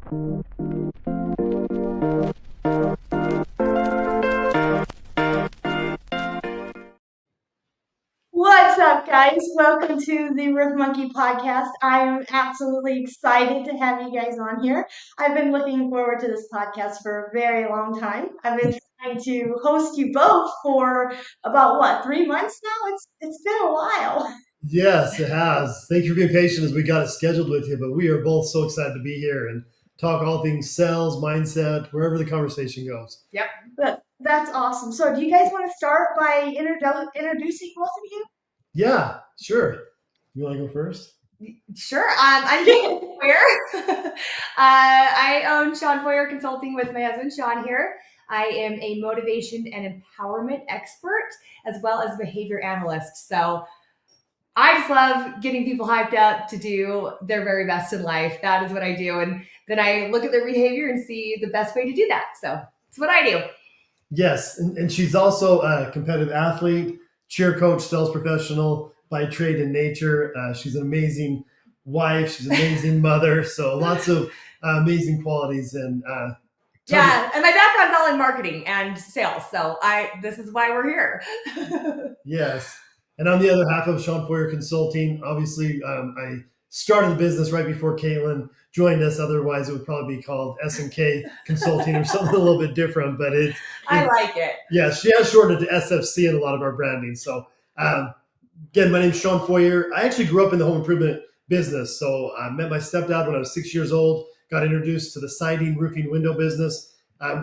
What's up, guys? Welcome to the Roof Monkey podcast. I'm absolutely excited to have you guys on here. I've been looking forward to this podcast for a very long time. I've been trying to host you both for about 3 months now. It's been a while. Yes, it has. Thank you for being patient as we got it scheduled with you, but we are both so excited to be here and talk all things sales, mindset, wherever the conversation goes. Yep. That's awesome. So do you guys want to start by introducing both of you? Yeah, sure. You want to go first? Sure. I'm Shawn Feurer. I own Shawn Feurer Consulting with my husband, Shawn here. I am a motivation and empowerment expert as well as behavior analyst. So I just love getting people hyped up to do their very best in life. That is what I do. And then I look at their behavior and see the best way to do that. So it's what I do. Yes. And she's also a competitive athlete, cheer coach, sales professional by trade and nature. She's an amazing wife. She's an amazing mother. So lots of amazing qualities. And yeah, and my background's all in marketing and sales. So this is why we're here. Yes. And on the other half of Shawn Feurer Consulting, obviously, I started the business right before Kaitlin joined us. Otherwise, it would probably be called S&K Consulting or something a little bit different. But I like it. Yeah, she has shortened it to SFC in a lot of our branding. So again, my name is Shawn Feurer. I actually grew up in the home improvement business. So I met my stepdad when I was 6 years old, got introduced to the siding, roofing, window business.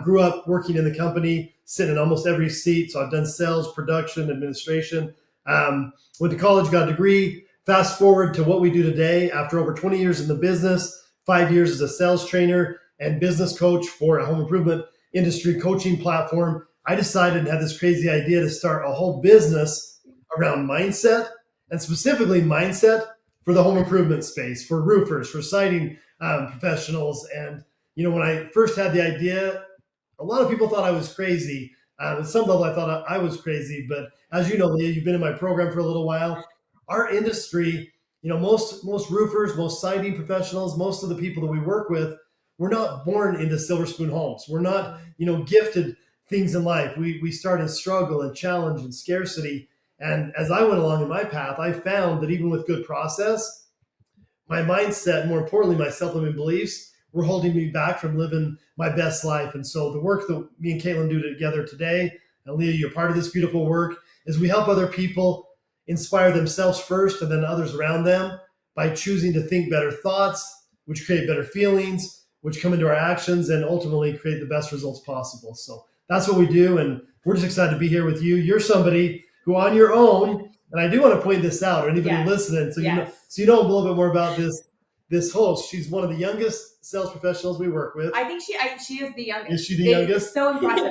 Grew up working in the company, sitting in almost every seat. So I've done sales, production, administration. Went to college, got a degree. Fast forward to what we do today. After over 20 years in the business, 5 years as a sales trainer and business coach for a home improvement industry coaching platform, I decided and had this crazy idea to start a whole business around mindset, and specifically mindset for the home improvement space, for roofers, for siding professionals. And when I first had the idea, a lot of people thought I was crazy. At some level, I thought I was crazy. But as you know, Leah, you've been in my program for a little while. Our industry, most roofers, most siding professionals, most of the people that we work with, we're not born into silver spoon homes. We're not, gifted things in life. We start in struggle and challenge and scarcity. And as I went along in my path, I found that even with good process, my mindset, more importantly, my self-limiting beliefs, were holding me back from living my best life. And so the work that me and Kaitlin do together today, and Leah, you're part of this beautiful work, is we help other people inspire themselves first and then others around them by choosing to think better thoughts, which create better feelings, which come into our actions and ultimately create the best results possible. So that's what we do. And we're just excited to be here with you. You're somebody who on your own, and I do want to point this out, or anybody listening, so you know a little bit more about this host. She's one of the youngest sales professionals we work with. I think she is the youngest. Is she the youngest? It's so impressive.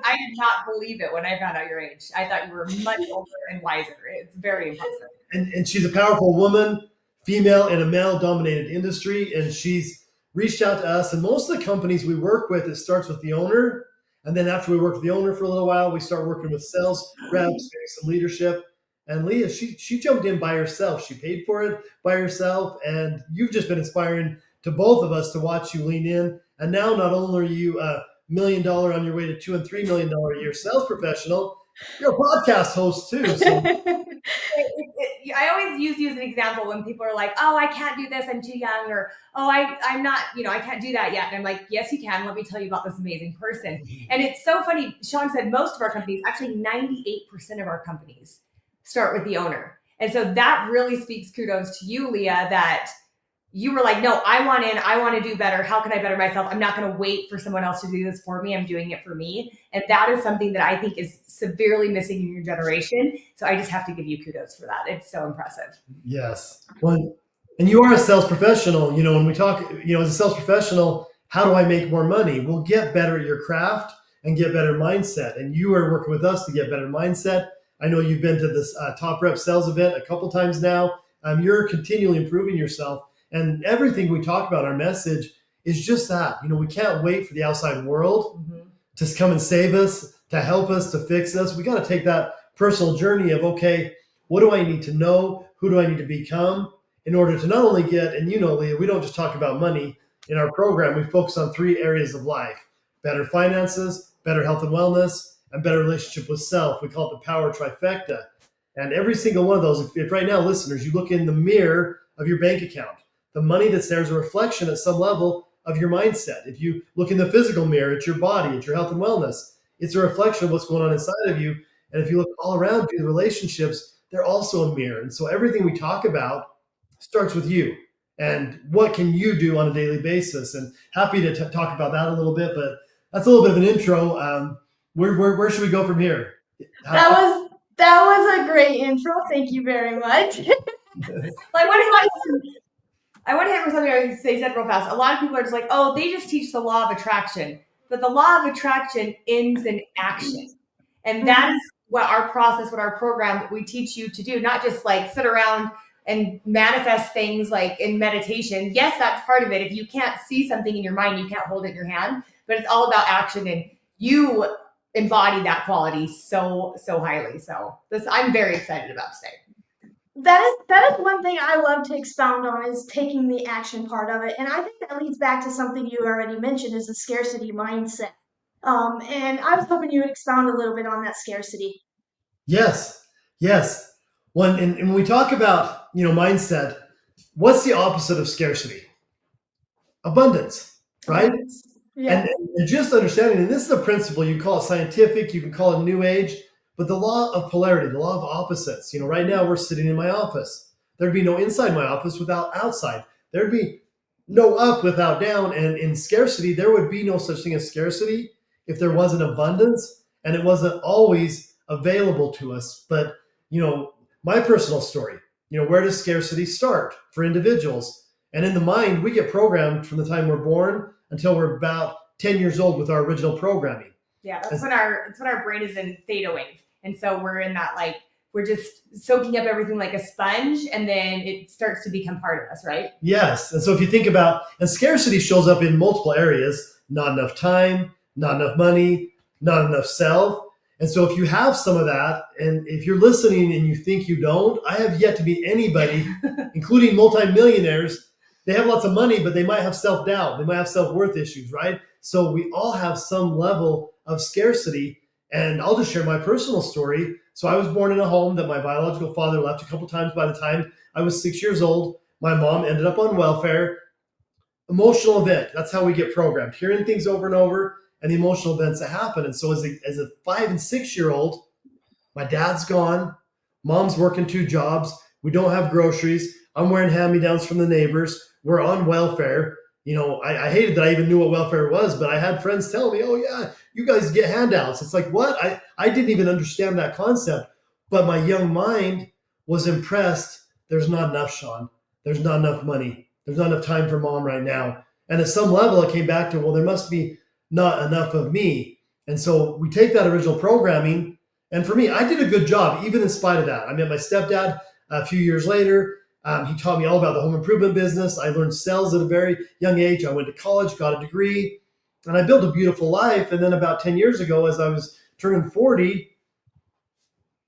I did not believe it when I found out your age. I thought you were much older and wiser. It's very impressive. And she's a powerful woman, female in a male-dominated industry, and she's reached out to us. And most of the companies we work with, it starts with the owner. And then after we work with the owner for a little while, we start working with sales reps, some leadership. And Leah, she jumped in by herself. She paid for it by herself. And you've just been inspiring to both of us to watch you lean in. And now not only are you $1 million on your way to $2 and $3 million a year sales professional, you're a podcast host too. So. I always use you as an example when people are like, oh, I can't do this, I'm too young, or, oh, I'm not, I can't do that yet. And I'm like, yes, you can. Let me tell you about this amazing person. And it's so funny. Shawn said most of our companies, actually 98% of our companies start with the owner. And so that really speaks kudos to you, Leah, that you were like, no, I want in, I want to do better. How can I better myself? I'm not going to wait for someone else to do this for me. I'm doing it for me. And that is something that I think is severely missing in your generation. So I just have to give you kudos for that. It's so impressive. Yes. Well, and you are a sales professional. When we talk, as a sales professional, how do I make more money? We'll get better at your craft and get better mindset. And you are working with us to get better mindset. I know you've been to this Top Rep Sales event a couple times now. You're continually improving yourself. And everything we talk about, our message is just that. We can't wait for the outside world to come and save us, to help us, to fix us. We got to take that personal journey of, okay, what do I need to know? Who do I need to become in order to not only get, and Leah, we don't just talk about money. in our program, we focus on 3 areas of life: better finances, better health and wellness, and better relationship with self. We call it the power trifecta. And every single one of those, if right now, listeners, you look in the mirror of your bank account, the money that's there is a reflection at some level of your mindset. If you look in the physical mirror, it's your body, it's your health and wellness. It's a reflection of what's going on inside of you. And if you look all around you, the relationships, they're also a mirror. And so everything we talk about starts with you. And what can you do on a daily basis? And happy to talk about that a little bit, but that's a little bit of an intro. Where should we go from here? That was a great intro. Thank you very much. I want to hit for something I said real fast. A lot of people are just like, oh, they just teach the law of attraction. But the law of attraction ends in action. And that is what our process, what our program, we teach you to do, not just like sit around and manifest things like in meditation. Yes, that's part of it. If you can't see something in your mind, you can't hold it in your hand, but it's all about action, and you embody that quality so highly. So I'm very excited about today. That is one thing I love to expound on, is taking the action part of it. And I think that leads back to something you already mentioned, is the scarcity mindset. And I was hoping you would expound a little bit on that scarcity. Yes. And when we talk about, mindset, what's the opposite of scarcity? Abundance, right? Yeah. And just understanding, and this is a principle, you call it scientific, you can call it new age, but the law of polarity, the law of opposites. Right now we're sitting in my office. There'd be no inside my office without outside. There'd be no up without down. And in scarcity, there would be no such thing as scarcity if there wasn't abundance, and it wasn't always available to us. But, my personal story, where does scarcity start for individuals? And in the mind, we get programmed from the time we're born until we're about 10 years old with our original programming. Yeah, that's when our brain is in theta wave. And so we're in that, like, we're just soaking up everything like a sponge, and then it starts to become part of us, right? Yes. And so if you think about, and scarcity shows up in multiple areas: not enough time, not enough money, not enough self. And so if you have some of that, and if you're listening and you think you don't, I have yet to meet anybody, including multimillionaires. They have lots of money, but they might have self-doubt. They might have self-worth issues, right? So we all have some level of scarcity. And I'll just share my personal story. So I was born in a home that my biological father left a couple times. By the time I was 6 years old, my mom ended up on welfare. Emotional event. That's how we get programmed. Hearing things over and over, and the emotional events that happen. And so as a 5 and 6 year old, my dad's gone. Mom's working 2 jobs. We don't have groceries. I'm wearing hand-me-downs from the neighbors. We're on welfare. I hated that I even knew what welfare was, but I had friends tell me, oh yeah, you guys get handouts. It's like, what? I didn't even understand that concept, but my young mind was impressed. There's not enough, Shawn. There's not enough money. There's not enough time for mom right now. And at some level, it came back to, well, there must be not enough of me. And so we take that original programming. And for me, I did a good job, even in spite of that. I met my stepdad a few years later. He taught me all about the home improvement business. I learned sales at a very young age. I went to college, got a degree, and I built a beautiful life. And then about 10 years ago, as I was turning 40,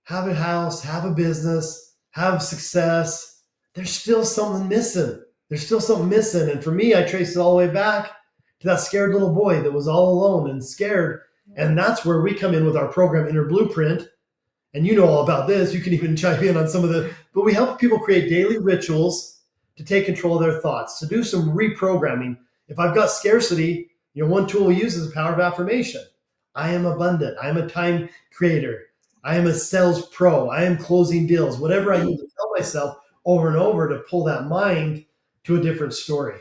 have a house, have a business, have success, there's still something missing. And for me, I traced it all the way back to that scared little boy that was all alone and scared. And that's where we come in with our program, Inner Blueprint. And you know all about this. You can even chime in on some of but we help people create daily rituals to take control of their thoughts, to do some reprogramming. If I've got scarcity, one tool we use is the power of affirmation. I am abundant. I am a time creator. I am a sales pro. I am closing deals. Whatever I need to tell myself over and over to pull that mind to a different story.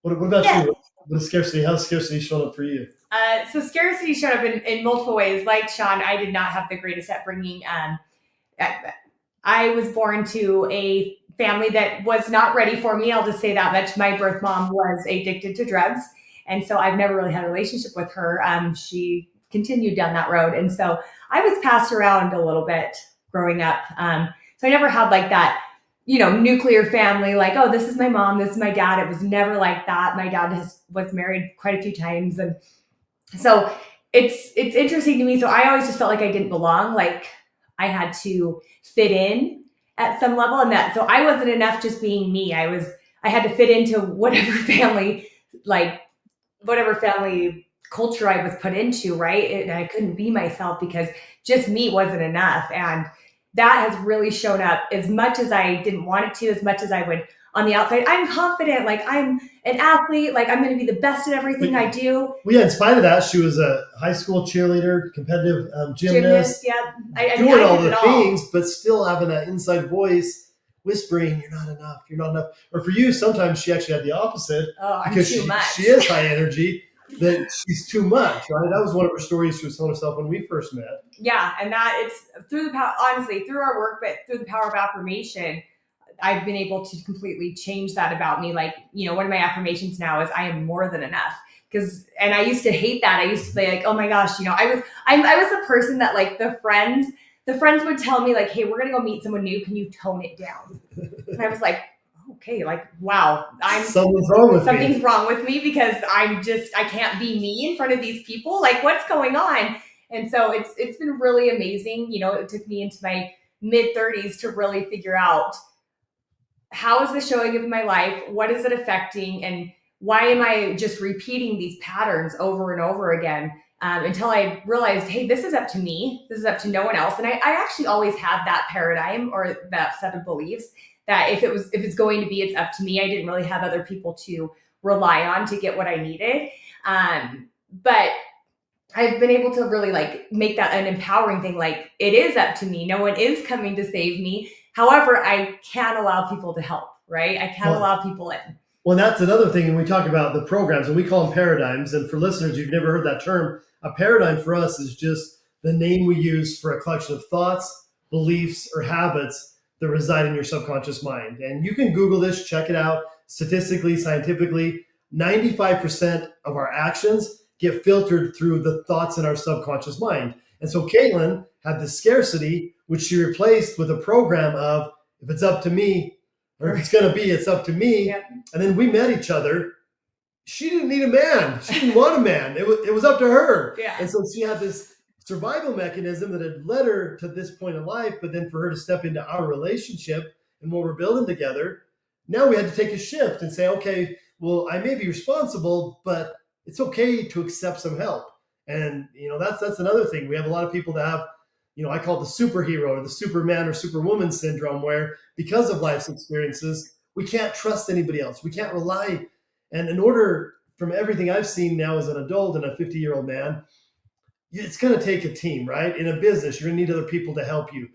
What about you? What is scarcity? How's scarcity shown up for you? So scarcity showed up in multiple ways. Like Shawn, I did not have the greatest upbringing. I was born to a family that was not ready for me. I'll just say that much. My birth mom was addicted to drugs. And so I've never really had a relationship with her. She continued down that road. And so I was passed around a little bit growing up. So I never had like that, nuclear family, like, oh, this is my mom, this is my dad. It was never like that. My dad was married quite a few times. And so it's interesting to me. So I always just felt like I didn't belong. Like I had to fit in at some level, and so I wasn't enough just being me. I I had to fit into whatever family culture I was put into, right? And I couldn't be myself because just me wasn't enough. And that has really shown up as much as I didn't want it to, as much as I would on the outside. I'm confident, like I'm an athlete, like I'm going to be the best at everything I do. Well, yeah, in spite of that, she was a high school cheerleader, competitive gymnast, yeah. doing all did the it things, but still having that inside voice whispering, "You're not enough. You're not enough." Or for you, sometimes she actually had the opposite Oh, I'm because too much. she is high energy. That she's too much, right? That was one of her stories she was telling herself when we first met. Yeah, and that it's through the power, honestly, through our work, but through the power of affirmation, I've been able to completely change that about me. Like, one of my affirmations now is I am more than enough. And I used to hate that. I used to say like, oh my gosh, I was the person that like the friends would tell me like, hey, we're going to go meet someone new. Can you tone it down? And I was like, okay, like, wow, something's wrong with me because I can't be me in front of these people. Like, what's going on? And so it's been really amazing. It took me into my mid 30s to really figure out how is this showing up in my life? What is it affecting? And why am I just repeating these patterns over and over again? Until I realized, hey, this is up to me. This is up to no one else. And I actually always had that paradigm or that set of beliefs that if it's going to be, it's up to me. I didn't really have other people to rely on to get what I needed. But I've been able to really like make that an empowering thing. Like it is up to me. No one is coming to save me. However, I can allow people to help, right? I can allow people in. Well, that's another thing when we talk about the programs, and we call them paradigms. And for listeners, you've never heard that term. A paradigm for us is just the name we use for a collection of thoughts, beliefs, or habits that reside in your subconscious mind. And you can Google this, check it out. Statistically, scientifically, 95% of our actions get filtered through the thoughts in our subconscious mind. And so Kaitlin had the scarcity, which she replaced with a program of, if it's up to me, or if it's going to be, it's up to me. Yep. And then we met each other. She didn't need a man. She didn't want a man. It was up to her. Yeah. And so she had this survival mechanism that had led her to this point in life. But then for her to step into our relationship and what we're building together, now we had to take a shift and say, okay, well, I may be responsible, but it's okay to accept some help. And, that's another thing. We have a lot of people that have, I call it the superhero or the Superman or Superwoman syndrome, where because of life's experiences, we can't trust anybody else. We can't rely. And in order, from everything I've seen now as an adult and a 50-year-old man, it's going to take a team, right? In a business, you're going to need other people to help you.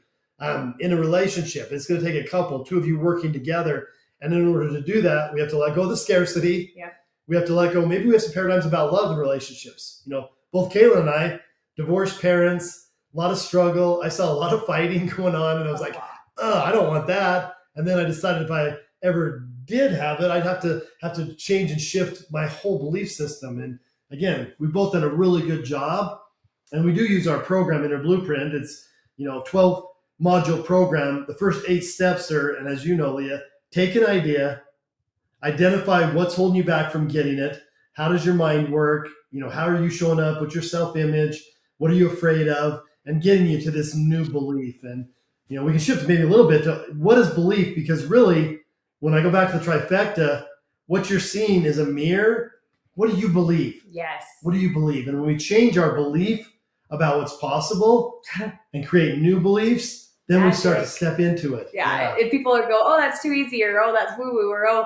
In a relationship, it's going to take a couple, two of you working together. And in order to do that, we have to let go of the scarcity. Yeah. We have to let go. Maybe we have some paradigms about love and relationships. Both Kaitlin and I, divorced parents, a lot of struggle. I saw a lot of fighting going on, and I was like, I don't want that. And then I decided if I ever did have it, I'd have to change and shift my whole belief system. And again, we've both done a really good job, and we do use our program in our blueprint. It's 12 module program. The first 8 steps are, and as you know, Leah, take an idea, identify what's holding you back from getting it. How does your mind work? How are you showing up? What's your self-image? What are you afraid of? And getting you to this new belief. And, we can shift maybe a little bit to what is belief? Because really, when I go back to the trifecta, what you're seeing is a mirror. What do you believe? Yes. What do you believe? And when we change our belief about what's possible and create new beliefs, then we start to step into it. Yeah. If people go, oh, that's too easy, or oh, that's woo-woo, or oh,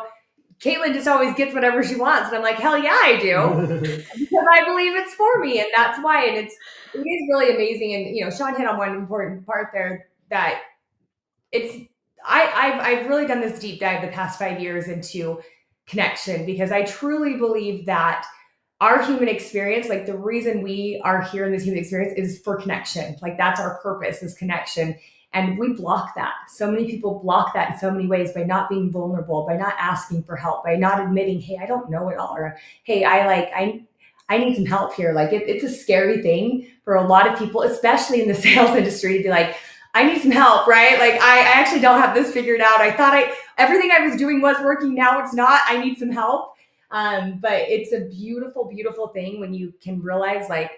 Kaitlin just always gets whatever she wants. And I'm like, hell yeah, I do. Because I believe it's for me. And that's why. And it is really amazing. And, Shawn hit on one important part there that I've really done this deep dive the past 5 years into connection, because I truly believe that our human experience, like the reason we are here in this human experience is for connection. Like that's our purpose, is connection. And we block that. So many people block that in so many ways by not being vulnerable, by not asking for help, by not admitting, hey, I don't know it all. Or, hey, I need some help here. Like it's a scary thing for a lot of people, especially in the sales industry, to be like, I need some help, right? Like I actually don't have this figured out. I thought everything I was doing was working. Now it's not. I need some help. But it's a beautiful, beautiful thing when you can realize like,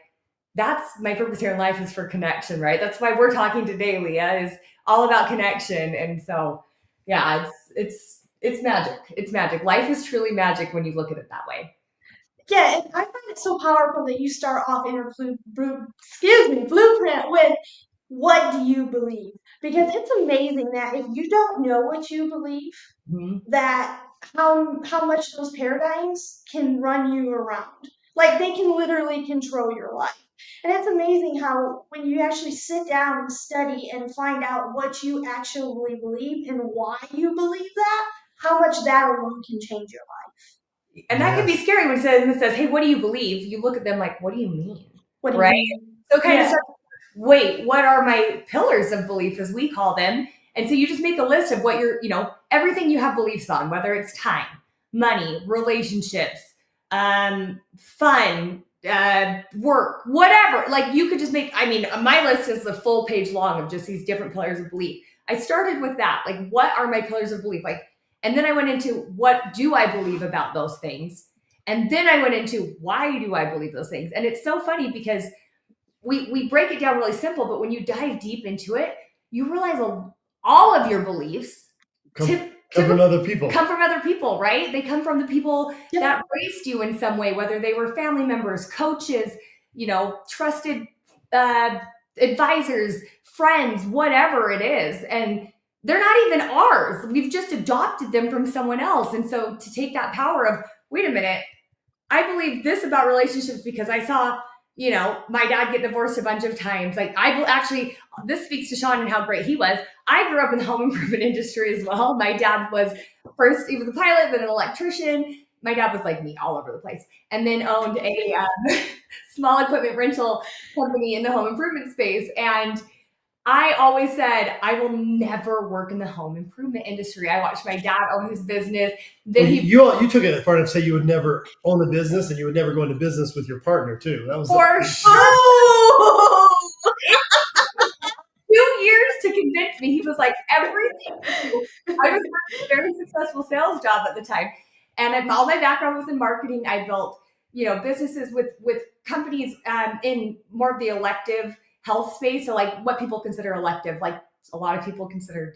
that's my purpose here in life, is for connection, right? That's why we're talking today, Leah, is all about connection. And so, yeah, It's magic. It's magic. Life is truly magic when you look at it that way. Yeah, and I find it so powerful that you start off in your blueprint with what do you believe? Because it's amazing that if you don't know what you believe, that how much those paradigms can run you around. Like they can literally control your life. And it's amazing how when you actually sit down and study and find out what you actually believe and why you believe that, how much that alone can change your life. And that can be scary when it says, hey, what do you believe? You look at them like, what do you mean? What do right? you mean? So kind of start, wait, what are my pillars of belief, as we call them? And so you just make a list of what you're, everything you have beliefs on, whether it's time, money, relationships, fun, work, whatever. Like you could just make, my list is a full page long of just these different pillars of belief. I started with that. Like, what are my pillars of belief? Like, and then I went into what do I believe about those things? And then I went into why do I believe those things? And it's so funny because we break it down really simple, but when you dive deep into it, you realize all of your beliefs come from other people. Come from other people, right? They come from the people that raised you in some way, whether they were family members, coaches, trusted advisors, friends, whatever it is. And they're not even ours. We've just adopted them from someone else. And so to take that power of, wait a minute, I believe this about relationships because I saw, my dad get divorced a bunch of times. Like this speaks to Shawn and how great he was. I grew up in the home improvement industry as well. My dad was he was a pilot, then an electrician. My dad was like me, all over the place, and then owned a small equipment rental company in the home improvement space. And I always said, I will never work in the home improvement industry. I watched my dad own his business. Then you took it far enough to say you would never own a business and you would never go into business with your partner too. That was for sure. 2 years to convince me. He was like, everything you do. I was working a very successful sales job at the time. And all my background was in marketing. I built, businesses with companies in more of the elective health space. So like what people consider elective, like a lot of people consider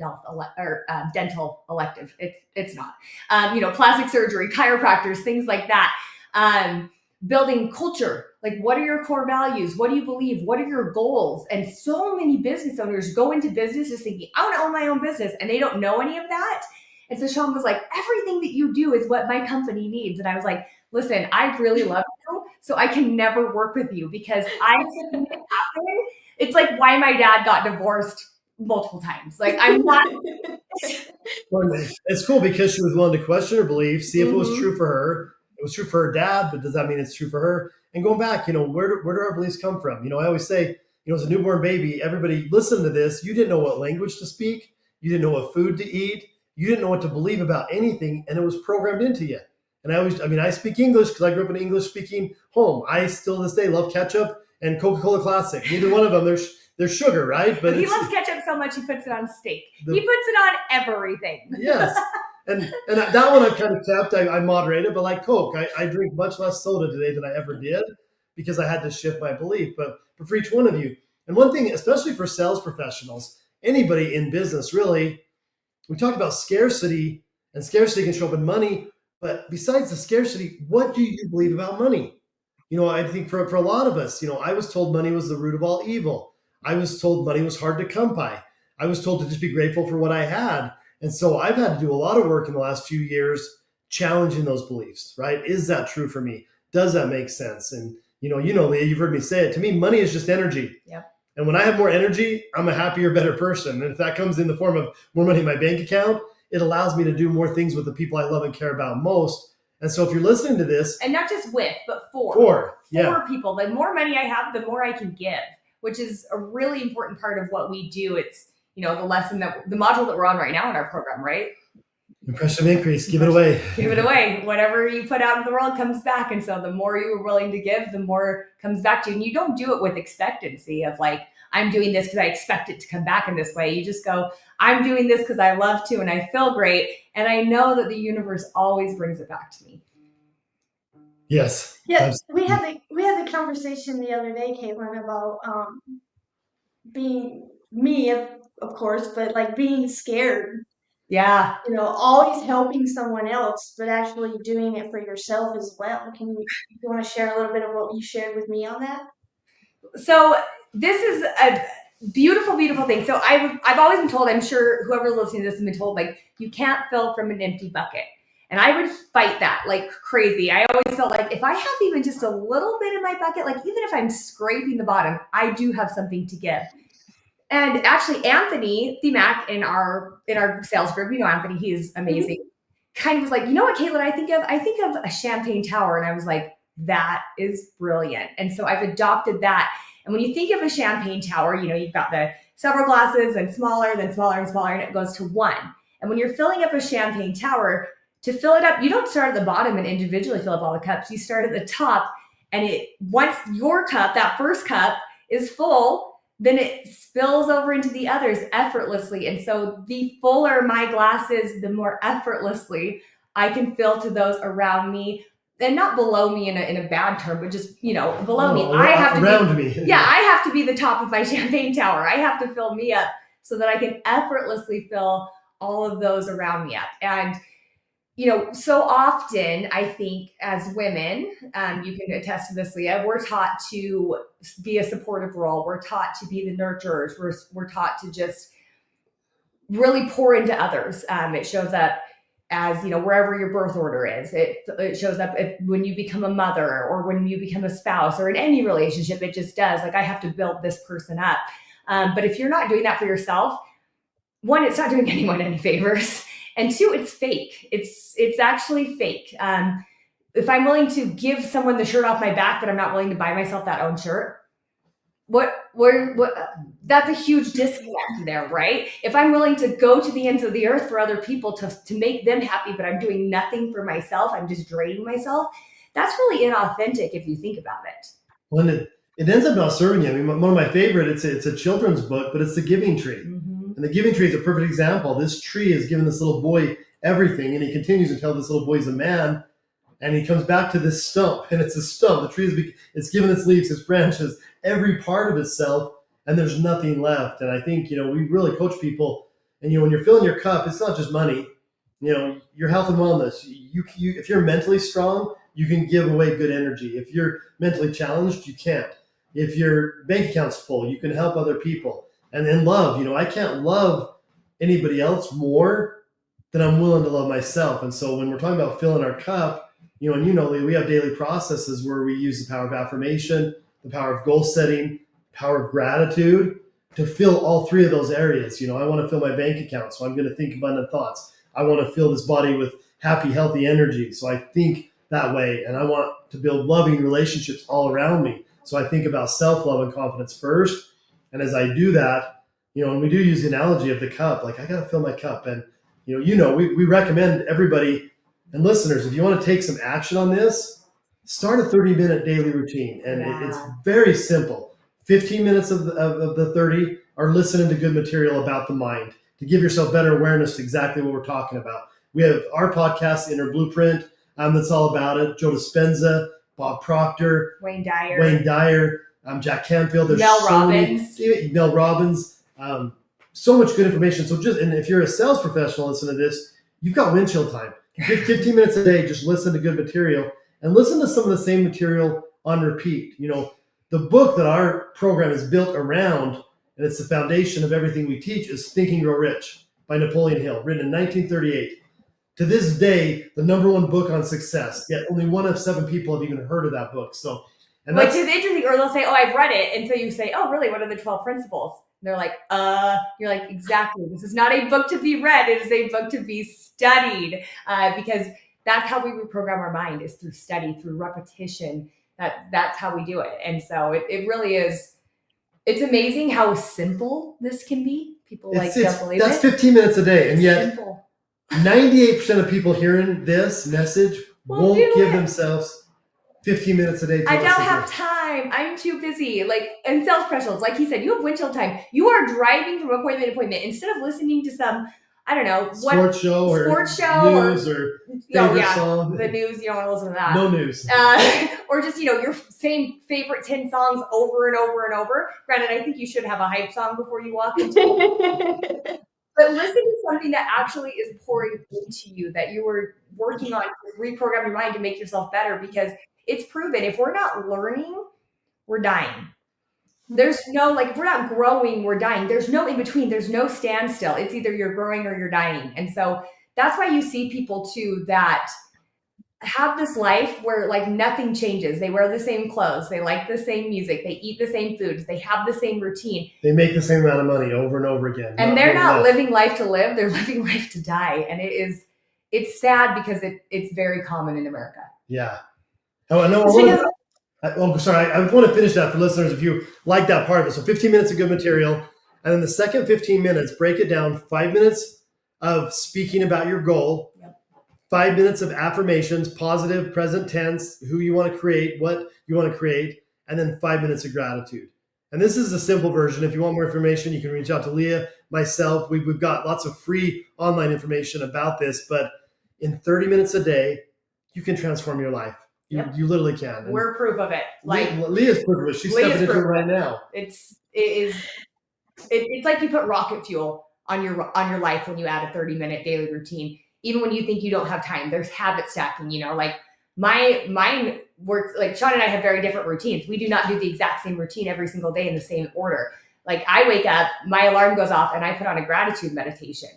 dental elective. It's not. Plastic surgery, chiropractors, things like that. Building culture. Like, what are your core values? What do you believe? What are your goals? And so many business owners go into business just thinking, I want to own my own business. And they don't know any of that. And so Shawn was like, everything that you do is what my company needs. And I was like, listen, I really love you, so I can never work with you because I can't make it happen. It's like why my dad got divorced multiple times. Like, I'm not. It's cool because she was willing to question her beliefs, see if it was true for her. It was true for her dad, but does that mean it's true for her? And going back, where do our beliefs come from? I always say, as a newborn baby, everybody listen to this. You didn't know what language to speak. You didn't know what food to eat. You didn't know what to believe about anything, and it was programmed into you. And I speak English because I grew up in an English-speaking home. I still to this day love ketchup and Coca-Cola Classic. Neither one of them, there's sugar, right? But he loves ketchup so much he puts it on steak. He puts it on everything. Yes. And that one I've kind of kept. I moderated, but like Coke, I drink much less soda today than I ever did because I had to shift my belief. But for each one of you, and one thing, especially for sales professionals, anybody in business, really, we talk about scarcity, and scarcity can show up in money. But besides the scarcity, what do you believe about money? I think for a lot of us, I was told money was the root of all evil. I was told money was hard to come by. I was told to just be grateful for what I had. And so I've had to do a lot of work in the last few years challenging those beliefs, right? Is that true for me? Does that make sense? And Leah, you've heard me say it. To me, money is just energy. Yep. And when I have more energy, I'm a happier, better person. And if that comes in the form of more money in my bank account, it allows me to do more things with the people I love and care about most. And so if you're listening to this, and not just with, but for people, the more money I have, the more I can give, which is a really important part of what we do. It's, the lesson the module that we're on right now in our program, right? Impression increase, give it away. Give it away. Whatever you put out in the world comes back. And so the more you're willing to give, the more comes back to you. And you don't do it with expectancy of like, I'm doing this because I expect it to come back in this way. You just go, I'm doing this because I love to and I feel great. And I know that the universe always brings it back to me. Yes. Yes. We had the conversation the other day, Kaitlin, about being me, of course, but like being scared. Yeah. Always helping someone else, but actually doing it for yourself as well. You want to share a little bit of what you shared with me on that? So this is a beautiful, beautiful thing. So I've always been told, I'm sure whoever's listening to this has been told, like, you can't fill from an empty bucket. And I would fight that like crazy. I always felt like if I have even just a little bit in my bucket, like even if I'm scraping the bottom, I do have something to give. And actually, Anthony Thiemac in our sales group, Anthony, he is amazing. Mm-hmm. Kind of was like, you know what, Kaitlin, I think of a champagne tower. And I was like, that is brilliant. And so I've adopted that. And when you think of a champagne tower, you've got the several glasses and smaller, then smaller and smaller, and it goes to one. And when you're filling up a champagne tower, to fill it up, you don't start at the bottom and individually fill up all the cups. You start at the top, and once your cup, that first cup, is full, then it spills over into the others effortlessly. And so the fuller my glass is, the more effortlessly I can fill to those around me. And not below me in a bad term, but just, below me. I have to be the top of my champagne tower. I have to fill me up so that I can effortlessly fill all of those around me up. And, so often I think as women, you can attest to this, Leah, we're taught to be a supportive role. We're taught to be the nurturers. We're taught to just really pour into others. It shows up as, wherever your birth order is. It shows up when you become a mother or when you become a spouse or in any relationship. It just does. Like, I have to build this person up. But if you're not doing that for yourself, one, it's not doing anyone any favors. And two, it's fake. It's actually fake. If I'm willing to give someone the shirt off my back, but I'm not willing to buy myself that own shirt, what that's a huge disconnect there, right? If I'm willing to go to the ends of the earth for other people to make them happy, but I'm doing nothing for myself, I'm just draining myself, that's really inauthentic if you think about it. Well, it ends up not serving you. I mean, one of my favorite, it's a children's book, but it's The Giving Tree. Mm-hmm. And the Giving Tree is a perfect example. This tree has given this little boy everything, and he continues until this little boy's a man, and he comes back to this stump, and it's a stump. The tree it's given its leaves, its branches, every part of itself, and there's nothing left. And I think, we really coach people, and when you're filling your cup, it's not just money, your health and wellness. You if you're mentally strong, you can give away good energy. If you're mentally challenged, you can't. If your bank account's full, you can help other people. And then love, I can't love anybody else more than I'm willing to love myself. And so when we're talking about filling our cup, and Lee, we have daily processes where we use the power of affirmation, the power of goal setting, power of gratitude to fill all three of those areas. I want to fill my bank account, so I'm going to think abundant thoughts. I want to fill this body with happy, healthy energy, so I think that way. And I want to build loving relationships all around me, so I think about self-love and confidence first. And as I do that, and we do use the analogy of the cup, like I got to fill my cup. And, we recommend everybody and listeners, if you want to take some action on this, start a 30-minute daily routine. And it's very simple. 15 minutes of the 30 are listening to good material about the mind to give yourself better awareness to exactly what we're talking about. We have our podcast, Inner Blueprint, that's all about it. Joe Dispenza, Bob Proctor, Wayne Dyer, Jack Canfield. There's Mel Robbins. So much good information. So and if you're a sales professional listening to this, you've got windshield time. 15 minutes a day, just listen to good material and listen to some of the same material on repeat. The book that our program is built around, and it's the foundation of everything we teach, is Think and Grow Rich by Napoleon Hill, written in 1938. To this day, the number one book on success, yet only 1 of 7 people have even heard of that book. So, which is interesting, or they'll say, oh, I've read it. And so you say, oh, really? What are the 12 principles? And they're like, you're like, exactly. This is not a book to be read. It is a book to be studied, because that's how we reprogram our mind, is through study, through repetition. That's how we do it. And so it really is, it's amazing how simple this can be. People don't believe it. That's 15 minutes a day. And yet simple. 98% of people hearing this message won't give themselves 15 minutes a day. I don't have time. I'm too busy. And sales professionals, like he said, you have windshield time. You are driving from appointment to appointment instead of listening to some, I don't know, sports show or news or favorite song. The news, you don't want to listen to that. No news. Or just, your same favorite 10 songs over and over and over. Granted, I think you should have a hype song before you walk into But listen to something that actually is pouring into you, that you were working on to reprogram your mind to make yourself better, because it's proven if we're not learning, we're dying. There's no, like, if we're not growing, we're dying. There's no in between. There's no standstill. It's either you're growing or you're dying. And so that's why you see people too that have this life where like nothing changes. They wear the same clothes. They like the same music. They eat the same foods. They have the same routine. They make the same amount of money over and over again. And they're not living life to live. They're living life to die. And it's sad because it's very common in America. Yeah. Oh, I know. Sorry. I want to finish that for listeners if you like that part of it. So 15 minutes of good material. And then the second 15 minutes, break it down. 5 minutes of speaking about your goal. Yep. 5 minutes of affirmations, positive, present tense, who you want to create, what you want to create. And then 5 minutes of gratitude. And this is a simple version. If you want more information, you can reach out to Leah, myself. We've got lots of free online information about this. But in 30 minutes a day, you can transform your life. You literally can. And we're proof of it. Like Leah's proof of it. She's stepping into it right now. It's like you put rocket fuel on your life when you add a 30-minute daily routine. Even when you think you don't have time, there's habit stacking. Like mine works. Like Shawn and I have very different routines. We do not do the exact same routine every single day in the same order. Like I wake up, my alarm goes off, and I put on a gratitude meditation.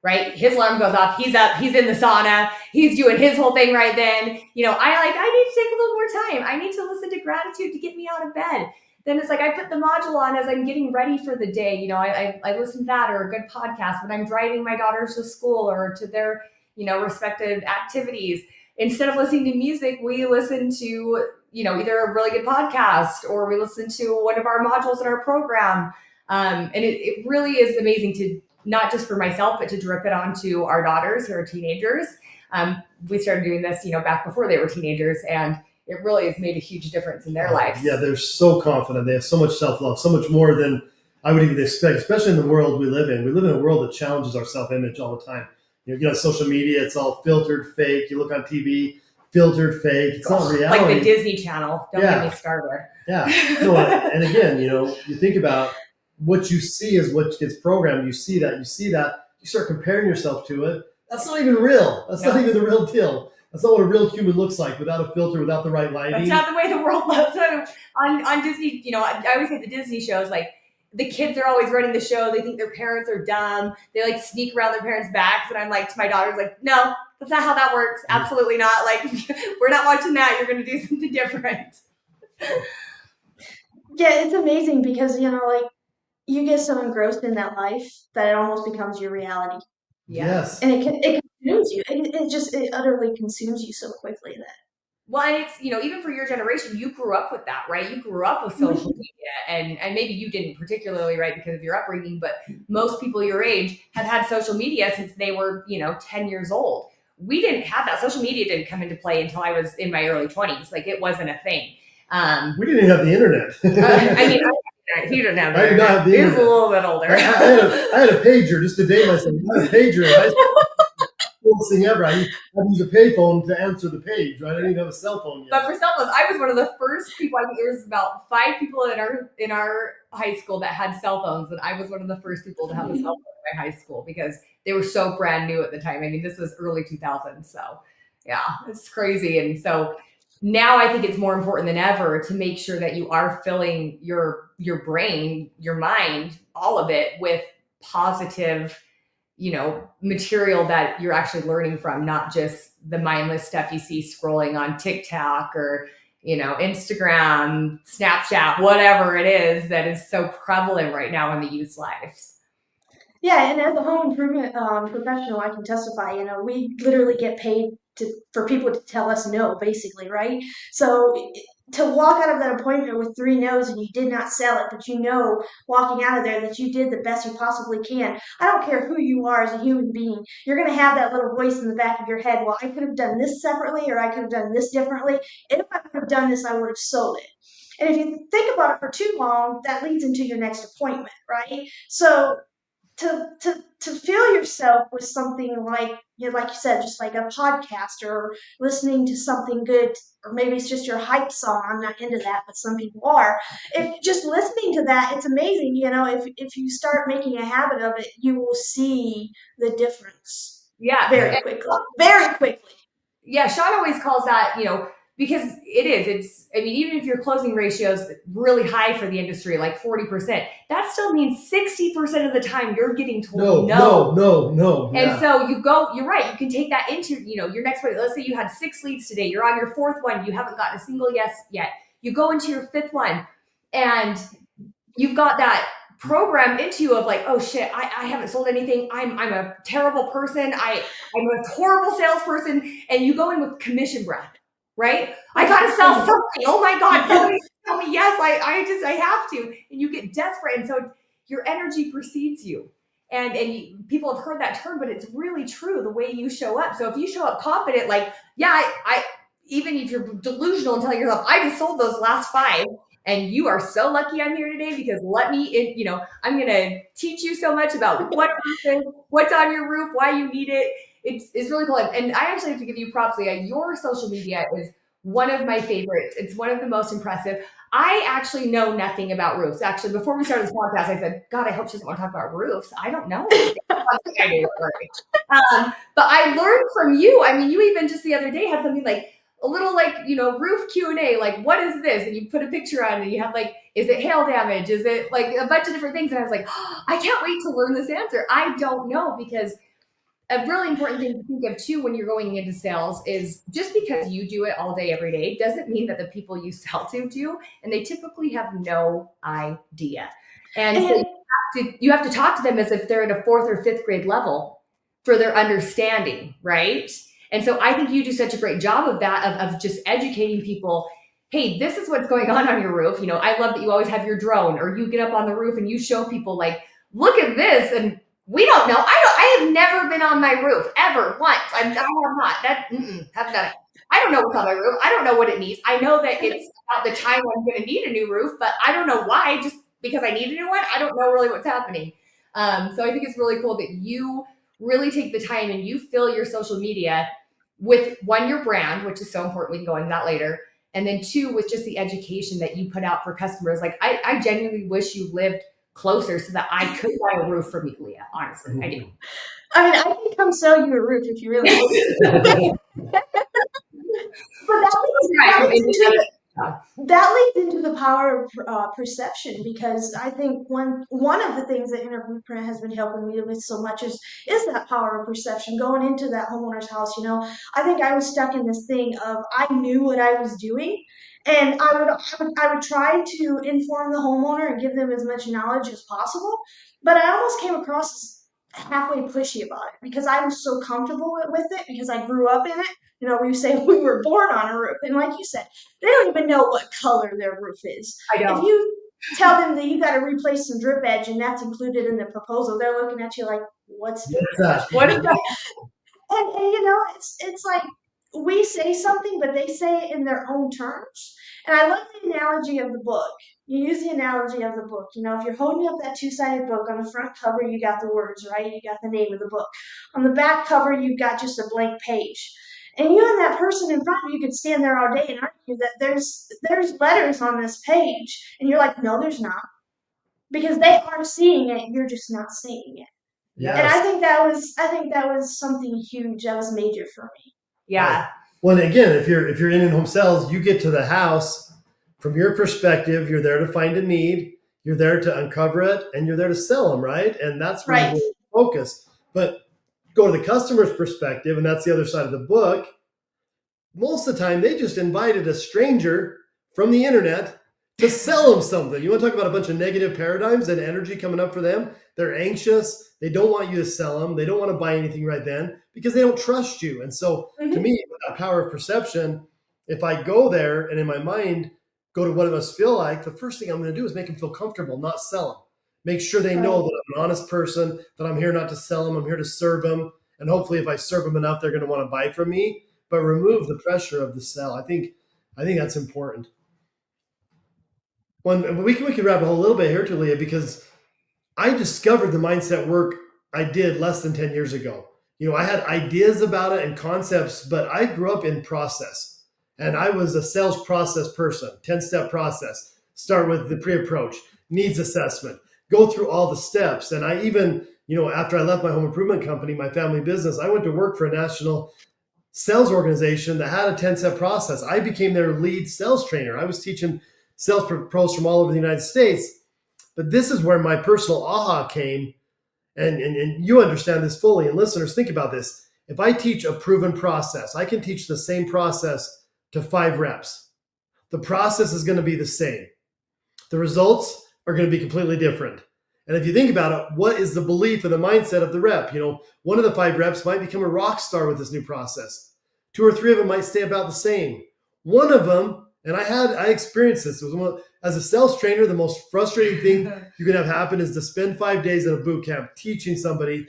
Right? His alarm goes off. He's up. He's in the sauna. He's doing his whole thing right then. I need to take a little more time. I need to listen to gratitude to get me out of bed. Then it's like I put the module on as I'm getting ready for the day. I listen to that or a good podcast when I'm driving my daughters to school or to their, respective activities. Instead of listening to music, we listen to, either a really good podcast or we listen to one of our modules in our program. And it really is amazing to, not just for myself, but to drip it onto our daughters who are teenagers. We started doing this, back before they were teenagers, and it really has made a huge difference in their lives. Yeah, they're so confident. They have so much self-love, so much more than I would even expect, especially in the world we live in. We live in a world that challenges our self-image all the time. You get on social media, it's all filtered, fake. You look on TV, filtered, fake. It's not reality. Like the Disney Channel. Don't get me started. Yeah. No, and again, you think about what you see is what gets programmed. You see that, you start comparing yourself to it. That's not even real. That's not even the real deal. That's not what a real human looks like without a filter, without the right lighting. That's not the way the world looks. On Disney, I always say the Disney shows, like the kids are always running the show. They think their parents are dumb. They like sneak around their parents' backs. And I'm like, to my daughters, like, no, that's not how that works. Absolutely not. Like, we're not watching that. You're going to do something different. Yeah, it's amazing because, you get so engrossed in that life that it almost becomes your reality. Yes. And it consumes you. It utterly consumes you so quickly that. Well, and it's, even for your generation, you grew up with that, right? You grew up with social media, and maybe you didn't particularly, right, because of your upbringing, but most people your age have had social media since they were, 10 years old. We didn't have that. Social media didn't come into play until I was in my early 20s. Like, it wasn't a thing. We didn't even have the internet. He didn't have I did not have the internet. He was a little bit older. I had a pager just to date myself. I had a pager. Coolest thing ever. I had to use a payphone to answer the page, right? I didn't even have a cell phone yet. But for cell phones, I was one of the first people. I think there was about 5 people in our high school that had cell phones, and I was one of the first people to have a cell phone in my high school because they were so brand new at the time. I mean, this was early 2000s, so yeah, it's crazy. And so now I think it's more important than ever to make sure that you are filling your brain, your mind, all of it with positive, material that you're actually learning from, not just the mindless stuff you see scrolling on TikTok or, Instagram, Snapchat, whatever it is that is so prevalent right now in the youth's lives. Yeah, and as a home improvement professional, I can testify, we literally get paid for people to tell us no, basically, right? So to walk out of that appointment with 3 no's and you did not sell it, but walking out of there that you did the best you possibly can. I don't care who you are as a human being. You're going to have that little voice in the back of your head. Well, I could have done this separately, or I could have done this differently. And if I could have done this, I would have sold it. And if you think about it for too long, that leads into your next appointment, right? So to fill yourself with something like, like you said, just like a podcast or listening to something good, or maybe it's just your hype song. I'm not into that, but some people are. If just listening to that, it's amazing. If you start making a habit of it, you will see the difference very quickly. Very quickly. Yeah, Shawn always calls that, because even if your closing ratio is really high for the industry, like 40%, that still means 60% of the time you're getting told no. And so you're right, you can take that into, your next one. Let's say you had 6 leads today, you're on your 4th one, you haven't gotten a single yes yet. You go into your 5th one and you've got that program into you of like, oh shit, I haven't sold anything. I'm a terrible person. I'm a horrible salesperson. And you go in with commission breath, right? I gotta sell something. Oh my God, somebody tell me yes. I have to. And you get desperate. And so your energy precedes you. And people have heard that term, but it's really true the way you show up. So if you show up confident, like, yeah, I even if you're delusional and telling yourself, I just sold those last 5, and you are so lucky I'm here today because I'm going to teach you so much about what roof is, what's on your roof, why you need it. It's really cool. And I actually have to give you props, Leah. Your social media is one of my favorites. It's one of the most impressive. I actually know nothing about roofs. Actually, before we started this podcast, I said, God, I hope she doesn't want to talk about roofs. I don't know anything. I do. But I learned from you. I mean, you even just the other day had something like a little roof Q&A, like, what is this? And you put a picture on it and you have like, is it hail damage? Is it like a bunch of different things? And I was like, oh, I can't wait to learn this answer. I don't know, because a really important thing to think of too when you're going into sales is just because you do it all day, every day, doesn't mean that the people you sell to do, and they typically have no idea. And so you have to talk to them as if they're at a 4th or 5th grade level for their understanding, right? And so I think you do such a great job of that, of just educating people. Hey, this is what's going on your roof. I love that you always have your drone, or you get up on the roof and you show people like, look at this. And we don't know. I have never been on my roof ever once. I have not. Haven't done it. I don't know what's on my roof. I don't know what it needs. I know that it's about the time I'm going to need a new roof, but I don't know why. Just because I need a new one, I don't know really what's happening. So I think it's really cool that you really take the time and you fill your social media with, 1, your brand, which is so important. We can go into that later. And then 2, with just the education that you put out for customers. Like I genuinely wish you lived closer so that I could buy a roof from you, Leah. Honestly, I do. I mean, I can come sell you a roof if you really want. That leads into the power of perception, because I think one of the things that Inner Blueprint has been helping me with so much is that power of perception. Going into that homeowner's house, I think I was stuck in this thing of I knew what I was doing, and I would try to inform the homeowner and give them as much knowledge as possible, but I almost came across as halfway pushy about it because I was so comfortable with it because I grew up in it. We say we were born on a roof, and like you said, they don't even know what color their roof is. I know. If you tell them that you got to replace some drip edge and that's included in the proposal, they're looking at you like, "What's that? What is that?" And it's like we say something, but they say it in their own terms. And I love the analogy of the book. You use the analogy of the book. If you're holding up that 2-sided book, on the front cover, you got the words, right? You got the name of the book. On the back cover, you've got just a blank page. And you and that person in front of you could stand there all day and argue that there's letters on this page. And you're like, no, there's not. Because they are seeing it, you're just not seeing it. Yes. And I think that was something huge. That was major for me. Yeah. Well, again, if you're in home sales, you get to the house from your perspective. You're there to find a need. You're there to uncover it, and you're there to sell them, right? And that's where right. you focus. But go to the customer's perspective, and that's the other side of the book. Most of the time, they just invited a stranger from the internet to sell them something. You want to talk about a bunch of negative paradigms and energy coming up for them? They're anxious. They don't want you to sell them. They don't want to buy anything right then because they don't trust you. And so to me, with that power of perception, if I go there and in my mind go to what it must feel like, the first thing I'm going to do is make them feel comfortable, not sell them. Make sure they know that I'm an honest person, that I'm here not to sell them. I'm here to serve them. And hopefully if I serve them enough, they're going to want to buy from me, but remove the pressure of the sell. I think that's important. Well, we can wrap a little bit here too, Leah, because I discovered the mindset work I did less than 10 years ago. I had ideas about it and concepts, but I grew up in process and I was a sales process person, 10-step process. Start with the pre-approach, needs assessment, go through all the steps. And I even, after I left my home improvement company, my family business, I went to work for a national sales organization that had a 10-step process. I became their lead sales trainer. I was teaching sales pros from all over the United States. But this is where my personal aha came. And you understand this fully. And listeners, think about this. If I teach a proven process, I can teach the same process to 5 reps. The process is going to be the same. The results are going to be completely different. And if you think about it, what is the belief and the mindset of the rep? One of the 5 reps might become a rock star with this new process. 2 or 3 of them might stay about the same. One of them, and I experienced this. It was as a sales trainer, the most frustrating thing you can have happen is to spend 5 days at a boot camp teaching somebody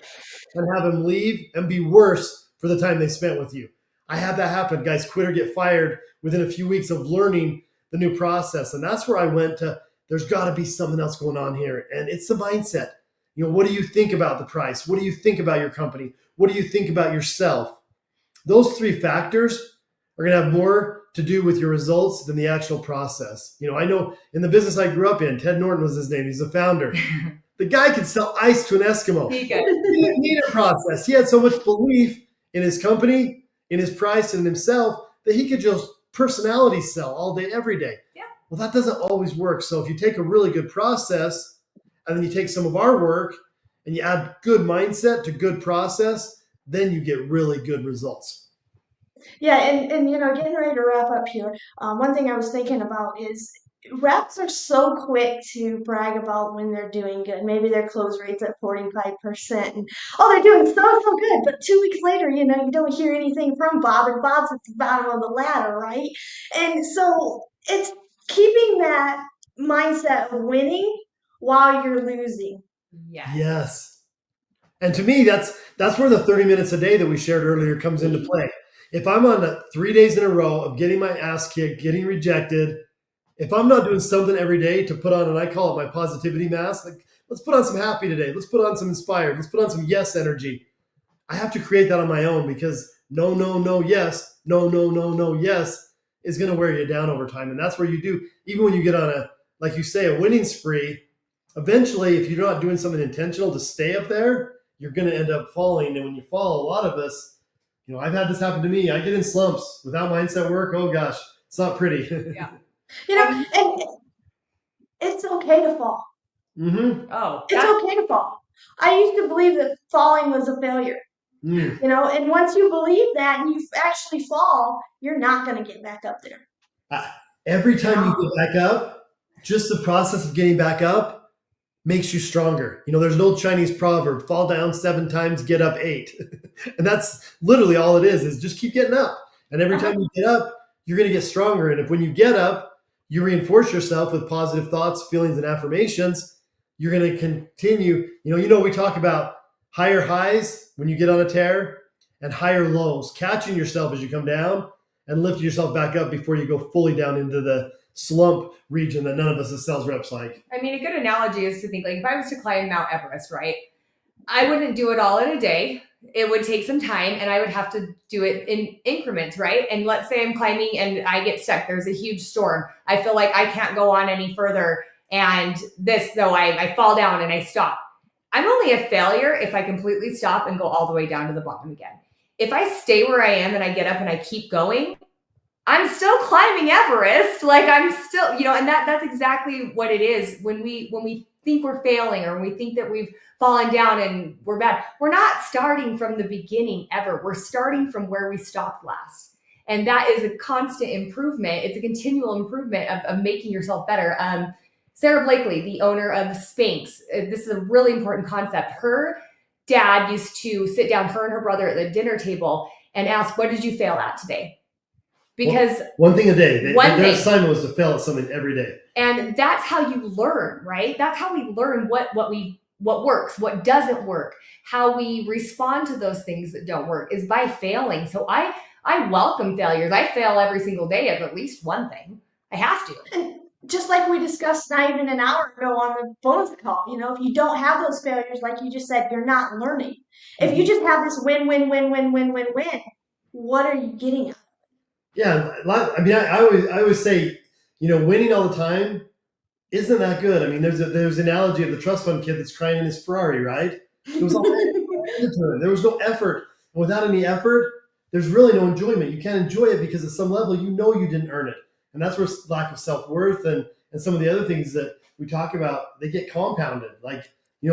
and have them leave and be worse for the time they spent with you. I had that happen. Guys quit or get fired within a few weeks of learning the new process. And that's where I went to, there's got to be something else going on here. And it's the mindset. What do you think about the price? What do you think about your company? What do you think about yourself? Those 3 factors are going to have more to do with your results than the actual process. I know in the business I grew up in, Ted Norton was his name. He's the founder. The guy could sell ice to an Eskimo. He didn't need a process. He had so much belief in his company, in his price, and in himself that he could just personality sell all day, every day. Yeah. Well, that doesn't always work. So if you take a really good process and then you take some of our work and you add good mindset to good process, then you get really good results. Yeah, and getting ready to wrap up here. One thing I was thinking about is reps are so quick to brag about when they're doing good. Maybe their close rate's at 45%, and they're doing so good. But 2 weeks later, you don't hear anything from Bob, and Bob's at the bottom of the ladder, right? And so it's keeping that mindset of winning while you're losing. Yes. And to me, that's where the 30 minutes a day that we shared earlier comes into play. If I'm on 3 days in a row of getting my ass kicked, getting rejected, if I'm not doing something every day to put on, and I call it my positivity mask, like let's put on some happy today. Let's put on some inspired. Let's put on some yes energy. I have to create that on my own because no, yes, no, yes is going to wear you down over time. And that's where you do, even when you get on like you say, a winning spree, eventually, if you're not doing something intentional to stay up there, you're going to end up falling. And when you fall, a lot of us, I've had this happen to me. I get in slumps without mindset work. Oh gosh, it's not pretty. Yeah. And it's okay to fall. Mm-hmm. It's okay to fall. I used to believe that falling was a failure. And once you believe that and you actually fall, you're not going to get back up there. Every time you get back up, just the process of getting back up makes you stronger. There's an old Chinese proverb, fall down 7 times, get up 8. And that's literally all it is just keep getting up. And every time you get up, you're going to get stronger. And if when you get up, you reinforce yourself with positive thoughts, feelings, and affirmations, you're going to continue. We talk about higher highs when you get on a tear and higher lows, catching yourself as you come down and lifting yourself back up before you go fully down into the slump region that none of us as sales reps like. I mean, a good analogy is to think like if I was to climb Mount Everest, right? I wouldn't do it all in a day. It would take some time and I would have to do it in increments, right? And let's say I'm climbing and I get stuck. There's a huge storm. I feel like I can't go on any further. And I fall down and I stop. I'm only a failure if I completely stop and go all the way down to the bottom again. If I stay where I am and I get up and I keep going, I'm still climbing Everest. Like I'm still, and that's exactly what it is when we think we're failing or when we think that we've fallen down and we're bad. We're not starting from the beginning ever. We're starting from where we stopped last. And that is a constant improvement. It's a continual improvement of making yourself better. Sarah Blakely, the owner of Spanx, this is a really important concept. Her dad used to sit down, her and her brother at the dinner table and ask, what did you fail at today? Because one thing a day. Their assignment was to fail at something every day. And that's how you learn, right? That's how we learn what works, what doesn't work, how we respond to those things that don't work is by failing. So I welcome failures. I fail every single day at least one thing. I have to. just like we discussed not even an hour ago on the bonus call, if you don't have those failures, like you just said, you're not learning. If you just have this win, win, win, win, win, win, win, what are you getting at? Yeah, I mean, I always say, winning all the time isn't that good. I mean, there's an analogy of the trust fund kid that's crying in his Ferrari, right? It was all handed to him. There was no effort. And without any effort, there's really no enjoyment. You can't enjoy it because at some level you know you didn't earn it. And that's where lack of self-worth and some of the other things that we talk about, they get compounded. Like,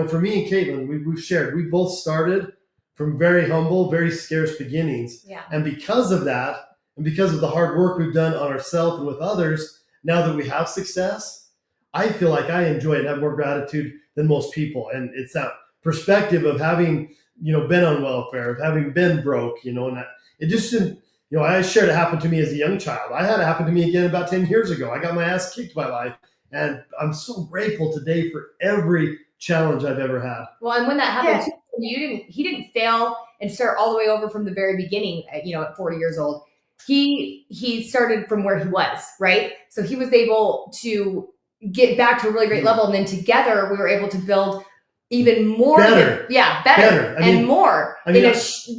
for me and Kaitlin, we've shared, we both started from very humble, very scarce beginnings. Yeah. And because of that, and because of the hard work we've done on ourselves and with others, now that we have success, I feel like I enjoy it and have more gratitude than most people. And it's that perspective of having, been on welfare, of having been broke, and it just didn't, I shared it happened to me as a young child. I had it happen to me again about 10 years ago. I got my ass kicked by life. And I'm so grateful today for every challenge I've ever had. Well, and when that happened, he didn't fail and start all the way over from the very beginning, at 40 years old. He started from where he was, right? So he was able to get back to a really great level. And then together we were able to build even more. Better. Better. I mean, more in a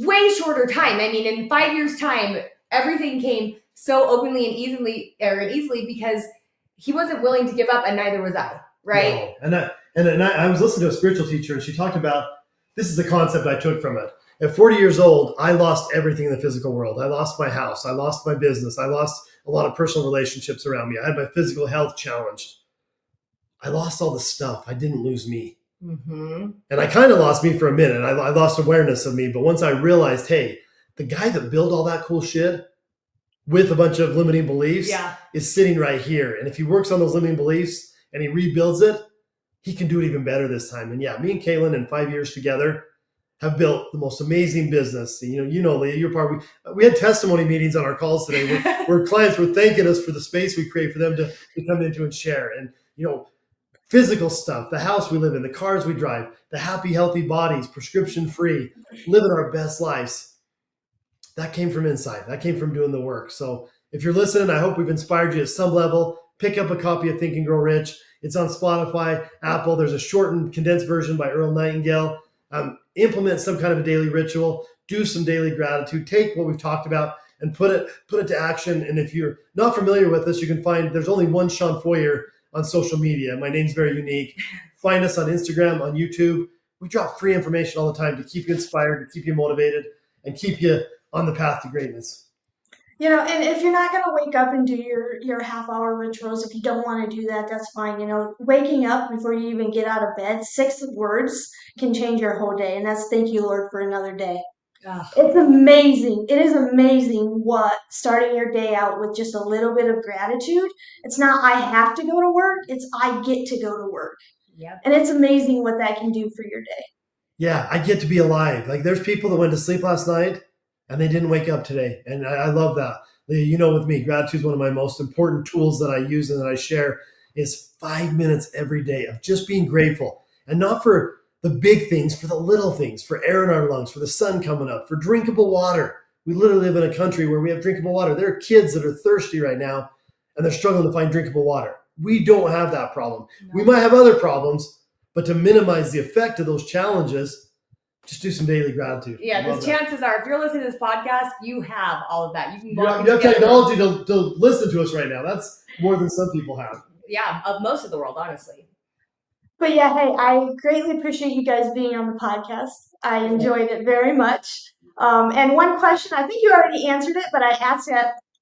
way shorter time. I mean, in 5 years' time, everything came so openly and easily because he wasn't willing to give up, and neither was I, right? No. And I was listening to a spiritual teacher, and she talked about, this is the concept I took from it. At 40 years old, I lost everything in the physical world. I lost my house. I lost my business. I lost a lot of personal relationships around me. I had my physical health challenged. I lost all the stuff. I didn't lose me. Mm-hmm. And I kind of lost me for a minute. I lost awareness of me. But once I realized, hey, the guy that built all that cool shit with a bunch of limiting beliefs is sitting right here. And if he works on those limiting beliefs and he rebuilds it, he can do it even better this time. And me and Kaitlin in 5 years together have built the most amazing business. Leah, you're part. We had testimony meetings on our calls today where clients were thanking us for the space we create for them to come into and share. And, physical stuff, the house we live in, the cars we drive, the happy, healthy bodies, prescription free, living our best lives. That came from inside. That came from doing the work. So if you're listening, I hope we've inspired you at some level. Pick up a copy of Think and Grow Rich. It's on Spotify, Apple. There's a shortened, condensed version by Earl Nightingale. Implement some kind of a daily ritual. Do some daily gratitude. Take what we've talked about and put it to action. And if you're not familiar with us, you can find, there's only one Shawn Feurer on social media. My name's very unique. Find us on Instagram, on YouTube. We drop free information all the time to keep you inspired, to keep you motivated, and keep you on the path to greatness. And if you're not going to wake up and do your half-hour rituals, if you don't want to do that, that's fine. Waking up before you even get out of bed, 6 words can change your whole day. And that's thank you, Lord, for another day. It's amazing. It is amazing what starting your day out with just a little bit of gratitude. It's not I have to go to work. It's I get to go to work. Yep. And it's amazing what that can do for your day. Yeah, I get to be alive. Like there's people that went to sleep last night and they didn't wake up today. And I love that. Leah, with me, gratitude is one of my most important tools that I use and that I share is 5 minutes every day of just being grateful, and not for the big things, for the little things, for air in our lungs, for the sun coming up, for drinkable water. We literally live in a country where we have drinkable water. There are kids that are thirsty right now and they're struggling to find drinkable water. We don't have that problem. No. We might have other problems, but to minimize the effect of those challenges, just do some daily gratitude. Yeah, because chances are, if you're listening to this podcast, you have all of that. You have technology to listen to us right now. That's more than some people have. Yeah, of most of the world, honestly. But yeah, hey, I greatly appreciate you guys being on the podcast. I enjoyed it very much. And one question, I think you already answered it, but I ask it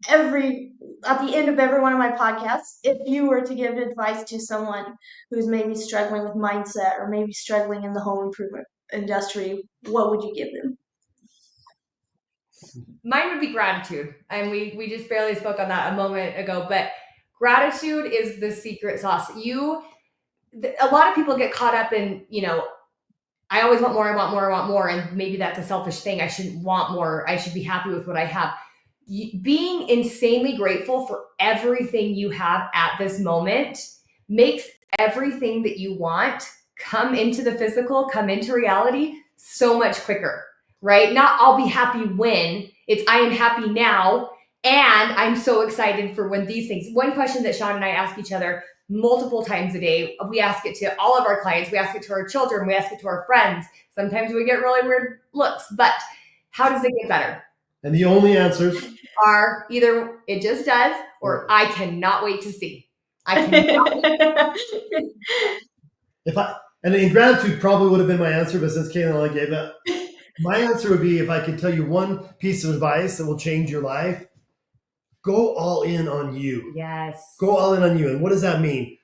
at the end of every one of my podcasts. If you were to give advice to someone who's maybe struggling with mindset or maybe struggling in the home improvement industry, what would you give them? Mine would be gratitude. And we just barely spoke on that a moment ago, but gratitude is the secret sauce. A lot of people get caught up in, I always want more, I want more. And maybe that's a selfish thing. I shouldn't want more. I should be happy with what I have. Being insanely grateful for everything you have at this moment makes everything that you want come into the physical, come into reality so much quicker, right? Not I'll be happy when, it's I am happy now. And I'm so excited for when these things, one question that Shawn and I ask each other multiple times a day, we ask it to all of our clients, we ask it to our children, we ask it to our friends. Sometimes we get really weird looks, but how does it get better? And the only answers are either it just does or I cannot wait to see. I cannot wait. And in gratitude probably would have been my answer, but since Kaitlin only gave it, my answer would be if I could tell you one piece of advice that will change your life, go all in on you. Yes. Go all in on you. And what does that mean?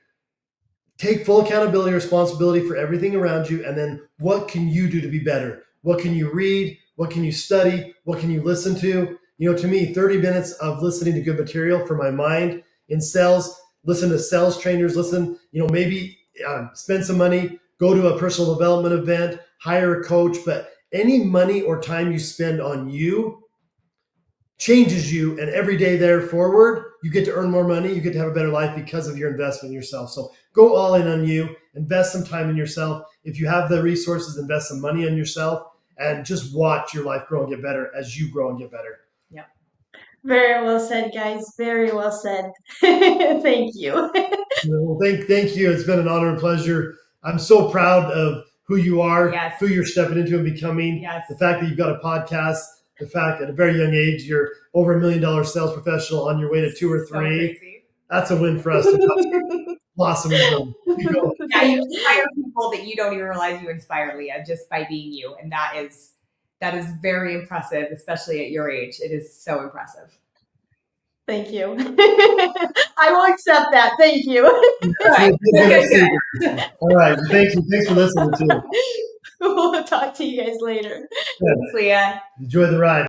Take full accountability and responsibility for everything around you. And then what can you do to be better? What can you read? What can you study? What can you listen to? You know, to me, 30 minutes of listening to good material for my mind in sales, listen to sales trainers, maybe spend some money, go to a personal development event, hire a coach, but any money or time you spend on you changes you, and every day there forward, you get to earn more money, you get to have a better life because of your investment in yourself. So go all in on you, invest some time in yourself. If you have the resources, invest some money on yourself, and just watch your life grow and get better as you grow and get better. Yep. Very well said, guys. Very well said. Thank you. Well, thank you. It's been an honor and pleasure. I'm so proud of who you are, Yes. who you're stepping into and becoming. Yes. The fact that you've got a podcast, the fact at a very young age you're over $1 million sales professional on your way to 2 or 3. So that's a win for us. Awesome. Yeah, you inspire people that you don't even realize you inspire, Leah, just by being you. And that is very impressive, especially at your age. It is so impressive. Thank you. I will accept that. Thank you. Good. All right. Thank you. Thanks for listening too. We'll talk to you guys later. Good. Thanks, Leah. Enjoy the ride.